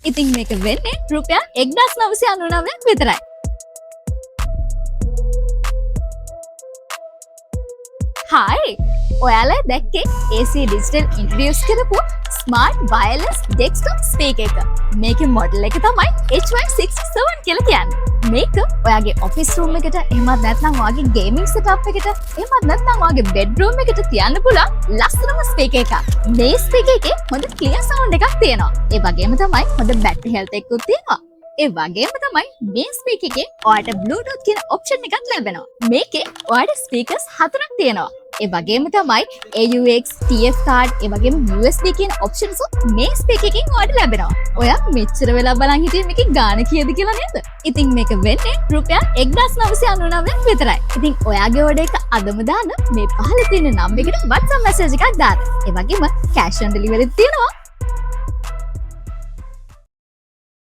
ඉතින් මේක වෙන්නේ රුපියල් 1999ක් විතරයි. හායි! ඔයාලා දැක්කේ AC Digital introduce කරපු smart wireless desktop speaker එක. මේකේ model එක තමයි HY67 කියලා කියන්නේ. මේක ඔයාගේ office room එකට එහෙමත් නැත්නම් ඔයාගේ gaming setup එකට එහෙමත් නැත්නම් ඔයාගේ bedroom එකට තියන්න පුළුවන් ලස්සනම speaker එකක්. මේ speaker එකේ හොඳ clear sound එකක් තියෙනවා. ඒ වගේම තමයි හොඳ battery health එකකුත් තියෙනවා. ඒ වගේම තමයි මේ ස්පීකර් එකේ ඔයාලට Bluetooth කියන ඔප්ෂන් එකක් ලැබෙනවා. මේකේ ඔයාලට ස්පීකර්ස් 4ක් තියෙනවා. ඒ වගේම තමයි AUX, TF card, ඒ වගේම USB කියන ඔප්ෂන්ස් මේ ස්පීකර් එකකින් ඔයාලට ලැබෙනවා. ඔයා මෙච්චර වෙලා බලන් හිටියේ මේකේ ගාණ කීයද කියලා නේද? ඉතින් මේක වෙන්නේ රුපියල් 1999ක් විතරයි. ඉතින් ඔයාගේ ඕඩර් එක අදම දාන්න මේ පහළ තියෙන නම්බර් එකට WhatsApp message එකක් දාන්න. ඒ වගේම cash on delivery තියෙනවා.